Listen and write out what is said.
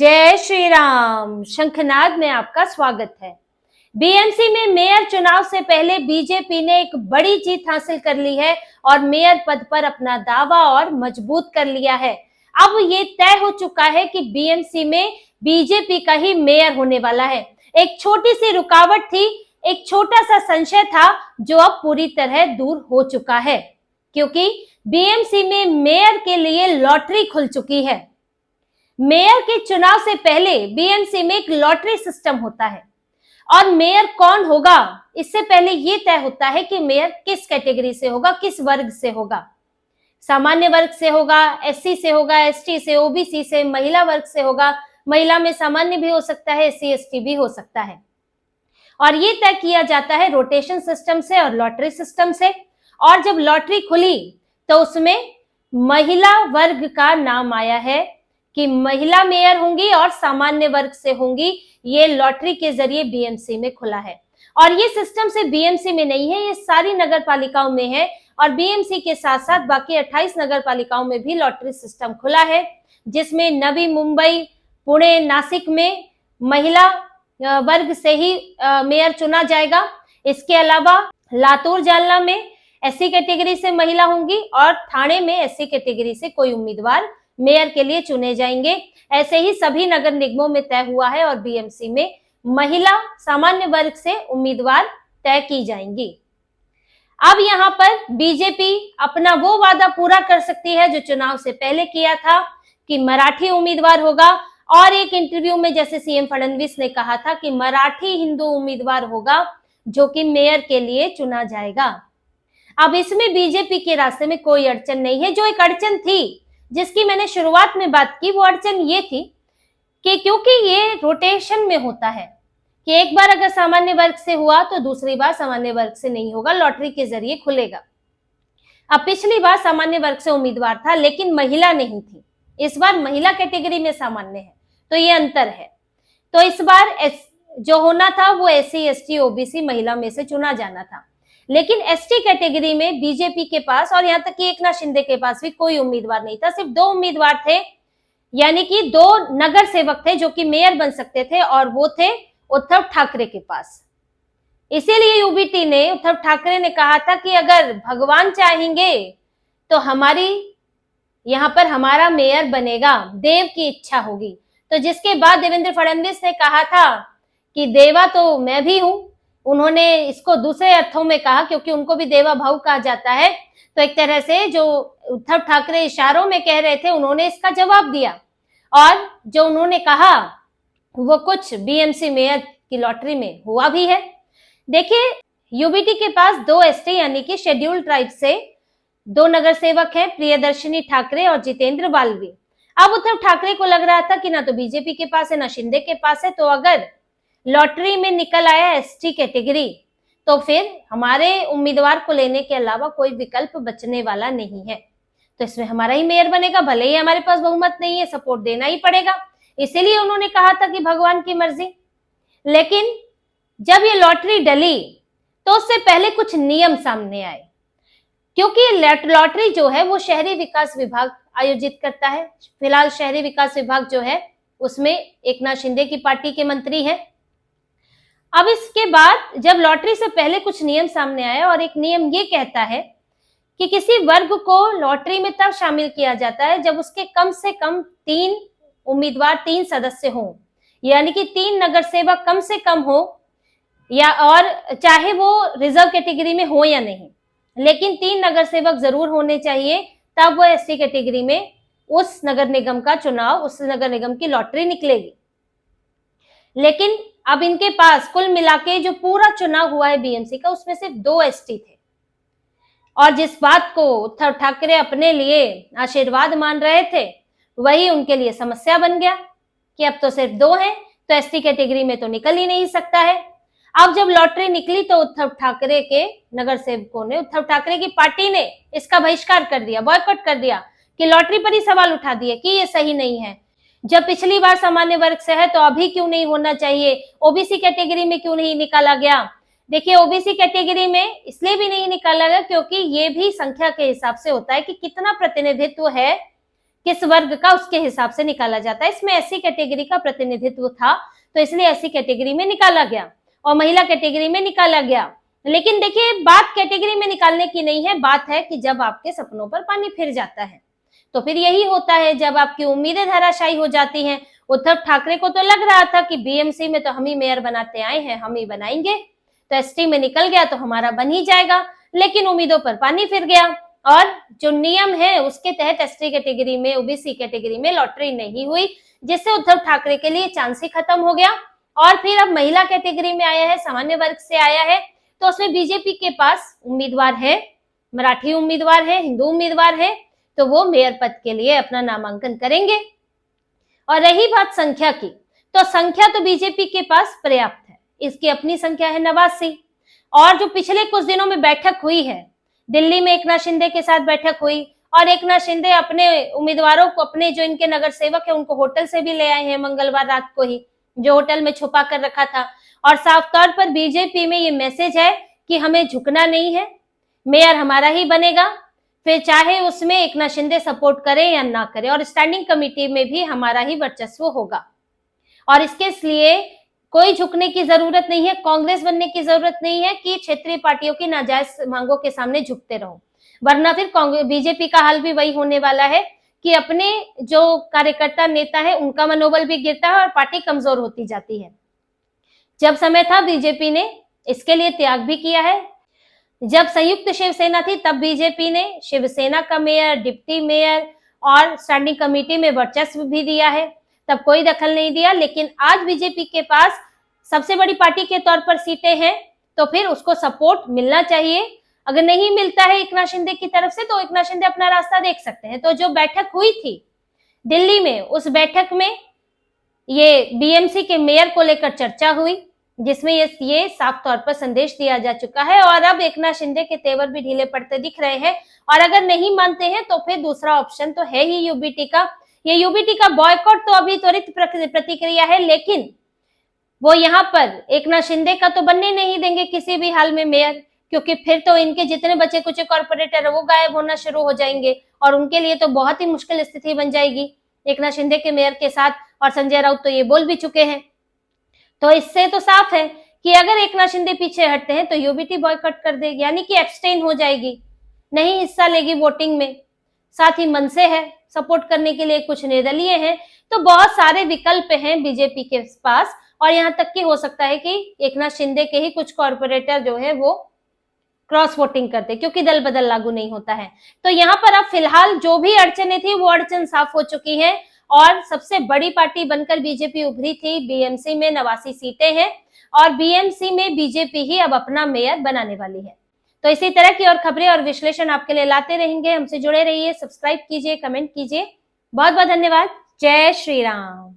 जय श्री राम। शंखनाद में आपका स्वागत है। बीएमसी में मेयर चुनाव से पहले बीजेपी ने एक बड़ी जीत हासिल कर ली है और मेयर पद पर अपना दावा और मजबूत कर लिया है। अब ये तय हो चुका है कि बीएमसी में बीजेपी का ही मेयर होने वाला है। एक छोटी सी रुकावट थी, एक छोटा सा संशय था जो अब पूरी तरह दूर हो चुका है, क्योंकि बीएमसी में मेयर के लिए लॉटरी खुल चुकी है। मेयर के चुनाव से पहले बीएमसी में एक लॉटरी सिस्टम होता है और मेयर कौन होगा इससे पहले यह तय होता है कि मेयर किस कैटेगरी से होगा, किस वर्ग से होगा। सामान्य वर्ग से होगा, एससी से होगा, एसटी से, ओबीसी से, महिला वर्ग से होगा। महिला में सामान्य भी हो सकता है, एससी एसटी भी हो सकता है। और ये तय किया जाता है रोटेशन सिस्टम से और लॉटरी सिस्टम से। और जब लॉटरी खुली तो उसमें महिला वर्ग का नाम आया है कि महिला मेयर होंगी और सामान्य वर्ग से होंगी। ये लॉटरी के जरिए बीएमसी में खुला है और ये सिस्टम से बीएमसी में नहीं है, ये सारी नगर पालिकाओं में है। और बीएमसी के साथ साथ बाकी 28 नगर पालिकाओं में भी लॉटरी सिस्टम खुला है, जिसमें नवी मुंबई, पुणे, नासिक में महिला वर्ग से ही मेयर चुना जाएगा। इसके अलावा लातूर, जालना में एससी कैटेगरी से महिला होंगी और ठाणे में एससी कैटेगरी से कोई उम्मीदवार मेयर के लिए चुने जाएंगे। ऐसे ही सभी नगर निगमों में तय हुआ है और बीएमसी में महिला सामान्य वर्ग से उम्मीदवार तय की जाएंगी। अब यहाँ पर बीजेपी अपना वो वादा पूरा कर सकती है जो चुनाव से पहले किया था कि मराठी उम्मीदवार होगा। और एक इंटरव्यू में जैसे सीएम फडणवीस ने कहा था कि मराठी हिंदू उम्मीदवार होगा जो कि मेयर के लिए चुना जाएगा। अब इसमें बीजेपी के रास्ते में कोई अड़चन नहीं है। जो एक अड़चन थी जिसकी मैंने शुरुआत में बात की, वो अड़चन ये थी कि क्योंकि ये रोटेशन में होता है कि एक बार अगर सामान्य वर्ग से हुआ तो दूसरी बार सामान्य वर्ग से नहीं होगा, लॉटरी के जरिए खुलेगा। अब पिछली बार सामान्य वर्ग से उम्मीदवार था लेकिन महिला नहीं थी, इस बार महिला कैटेगरी में सामान्य है, तो ये अंतर है। तो इस बार जो होना था वो एससी एसटी ओबीसी महिला में से चुना जाना था, लेकिन एसटी कैटेगरी में बीजेपी के पास और यहाँ तक कि एकनाथ शिंदे के पास भी कोई उम्मीदवार नहीं था। सिर्फ 2 उम्मीदवार थे, यानी कि 2 नगर सेवक थे जो कि मेयर बन सकते थे और वो थे उद्धव ठाकरे के पास। इसीलिए यूबीटी ने, उद्धव ठाकरे ने कहा था कि अगर भगवान चाहेंगे तो हमारी यहाँ पर हमारा मेयर बनेगा, देव की इच्छा होगी। तो जिसके बाद देवेंद्र फडणवीस ने कहा था कि देवा तो मैं भी हूं। उन्होंने इसको दूसरे अर्थों में कहा क्योंकि उनको भी देवा भाव कहा जाता है। तो एक तरह से जो उद्धव ठाकरे इशारों में कह रहे थे उन्होंने इसका जवाब दिया और जो उन्होंने कहा वो कुछ बीएमसी मेयर की लॉटरी में हुआ भी है। देखिए, यूबीटी के पास 2 एसटी यानी कि शेड्यूल्ड ट्राइब से 2 नगर सेवक हैं, प्रियदर्शिनी ठाकरे और जितेंद्र वाल्वी। अब उद्धव ठाकरे को लग रहा था कि ना तो बीजेपी के पास है ना शिंदे के पास है, तो अगर लॉटरी में निकल आया एसटी कैटेगरी तो फिर हमारे उम्मीदवार को लेने के अलावा कोई विकल्प बचने वाला नहीं है। तो इसमें हमारा ही मेयर बनेगा, भले ही हमारे पास बहुमत नहीं है, सपोर्ट देना ही पड़ेगा। इसीलिए उन्होंने कहा था कि भगवान की मर्जी। लेकिन जब ये लॉटरी डली तो उससे पहले कुछ नियम सामने आए, क्योंकि लॉटरी जो है वो शहरी विकास विभाग आयोजित करता है। फिलहाल शहरी विकास विभाग जो है उसमें एकनाथ शिंदे की पार्टी के मंत्री हैं। अब इसके बाद जब लॉटरी से पहले कुछ नियम सामने आए और एक नियम ये कहता है कि किसी वर्ग को लॉटरी में तब शामिल किया जाता है जब उसके कम से कम 3 उम्मीदवार, 3 सदस्य हों, यानी कि 3 नगर सेवक कम से कम हो, या और चाहे वो रिजर्व कैटेगरी में हो या नहीं, लेकिन 3 नगर सेवक जरूर होने चाहिए, तब वो एसटी कैटेगरी में उस नगर निगम का चुनाव, उस नगर निगम की लॉटरी निकलेगी। लेकिन अब इनके पास कुल मिलाके जो पूरा चुनाव हुआ है बीएमसी का उसमें सिर्फ 2 एसटी थे और जिस बात को उद्धव ठाकरे अपने लिए आशीर्वाद मान रहे थे वही उनके लिए समस्या बन गया कि अब तो सिर्फ 2 हैं, तो एसटी कैटेगरी में तो निकल ही नहीं सकता है। अब जब लॉटरी निकली तो उद्धव ठाकरे के नगर सेवकों ने, उद्धव ठाकरे की पार्टी ने इसका बहिष्कार कर दिया, बॉयकॉट कर दिया कि लॉटरी पर ही सवाल उठा दिए कि ये सही नहीं है। जब पिछली बार सामान्य वर्ग से है तो अभी क्यों नहीं होना चाहिए, ओबीसी कैटेगरी में क्यों नहीं निकाला गया। देखिए, ओबीसी कैटेगरी में इसलिए भी नहीं निकाला गया क्योंकि ये भी संख्या के हिसाब से होता है कि कितना प्रतिनिधित्व है किस वर्ग का उसके हिसाब से निकाला जाता है। इसमें एससी कैटेगरी का प्रतिनिधित्व था तो इसलिए एससी कैटेगरी में निकाला गया और महिला कैटेगरी में निकाला गया। लेकिन देखिए बात कैटेगरी में निकालने की नहीं है, बात है कि जब आपके सपनों पर पानी फिर जाता है तो फिर यही होता है, जब आपकी उम्मीदें धराशायी हो जाती हैं। उद्धव ठाकरे को तो लग रहा था कि बीएमसी में तो हम ही मेयर बनाते आए हैं, हम ही बनाएंगे, तो एसटी में निकल गया तो हमारा बन ही जाएगा। लेकिन उम्मीदों पर पानी फिर गया और जो नियम है उसके तहत एसटी कैटेगरी में, ओबीसी कैटेगरी में लॉटरी नहीं हुई, जिससे उद्धव ठाकरे के लिए चांस ही खत्म हो गया। और फिर अब महिला कैटेगरी में आया है, सामान्य वर्ग से आया है, तो उसमें बीजेपी के पास उम्मीदवार है, मराठी उम्मीदवार है, हिंदू उम्मीदवार है, तो वो मेयर पद के लिए अपना नामांकन करेंगे। और रही बात संख्या की, तो संख्या तो बीजेपी के पास पर्याप्त है, इसकी अपनी संख्या है 89। और जो पिछले कुछ दिनों में बैठक हुई है, दिल्ली में एकनाथ शिंदे के साथ बैठक हुई और एकनाथ शिंदे अपने उम्मीदवारों को, अपने जो इनके नगर सेवक है उनको होटल से भी ले आए हैं मंगलवार रात को ही, जो होटल में छुपा कर रखा था। और साफ तौर पर बीजेपी में ये मैसेज है कि हमें झुकना नहीं है, मेयर हमारा ही बनेगा, फिर चाहे उसमें एकनाथ शिंदे सपोर्ट करे या ना करे, और स्टैंडिंग कमेटी में भी हमारा ही वर्चस्व होगा। और इसके लिए कोई झुकने की जरूरत नहीं है, कांग्रेस बनने की जरूरत नहीं है कि क्षेत्रीय पार्टियों की नाजायज मांगों के सामने झुकते रहो, वरना फिर बीजेपी का हाल भी वही होने वाला है कि अपने जो कार्यकर्ता नेता है उनका मनोबल भी गिरता है और पार्टी कमजोर होती जाती है। जब समय था बीजेपी ने इसके लिए त्याग भी किया है। जब संयुक्त शिवसेना थी तब बीजेपी ने शिवसेना का मेयर, डिप्टी मेयर और स्टैंडिंग कमेटी में वर्चस्व भी दिया है, तब कोई दखल नहीं दिया। लेकिन आज बीजेपी के पास सबसे बड़ी पार्टी के तौर पर सीटें हैं तो फिर उसको सपोर्ट मिलना चाहिए। अगर नहीं मिलता है एकनाथ शिंदे की तरफ से तो एकनाथ शिंदे अपना रास्ता देख सकते हैं। तो जो बैठक हुई थी दिल्ली में, उस बैठक में ये बीएमसी के मेयर को लेकर चर्चा हुई, जिसमें ये साफ तौर पर संदेश दिया जा चुका है। और अब एकनाथ शिंदे के तेवर भी ढीले पड़ते दिख रहे हैं। और अगर नहीं मानते हैं तो फिर दूसरा ऑप्शन तो है ही यूबीटी का। ये यूबीटी का बॉयकॉट तो अभी त्वरित प्रतिक्रिया है, लेकिन वो यहाँ पर एकनाथ शिंदे का तो बनने नहीं देंगे किसी भी हाल में मेयर, क्योंकि फिर तो इनके जितने बचे कुछ कॉर्पोरेटर है वो गायब होना शुरू हो जाएंगे और उनके लिए तो बहुत ही मुश्किल स्थिति बन जाएगी एकनाथ शिंदे के मेयर के साथ। और संजय राउत तो ये बोल भी चुके हैं। तो इससे तो साफ है कि अगर एकनाथ शिंदे पीछे हटते हैं तो यूबीटी बॉयकॉट कर देगी, यानी कि एब्सटेन हो जाएगी, नहीं हिस्सा लेगी वोटिंग में। साथ ही मन से है सपोर्ट करने के लिए, कुछ निर्दलीय हैं, तो बहुत सारे विकल्प हैं बीजेपी के पास। और यहाँ तक कि हो सकता है कि एकनाथ शिंदे के ही कुछ कॉर्पोरेटर जो है वो क्रॉस वोटिंग करते, क्योंकि दल बदल लागू नहीं होता है। तो यहाँ पर अब फिलहाल जो भी अड़चने थी वो अड़चन साफ हो चुकी है और सबसे बड़ी पार्टी बनकर बीजेपी उभरी थी। बीएमसी में 89 सीटें हैं और बीएमसी में बीजेपी ही अब अपना मेयर बनाने वाली है। तो इसी तरह की और खबरें और विश्लेषण आपके लिए लाते रहेंगे। हमसे जुड़े रहिए, सब्सक्राइब कीजिए, कमेंट कीजिए। बहुत बहुत धन्यवाद। जय श्री राम।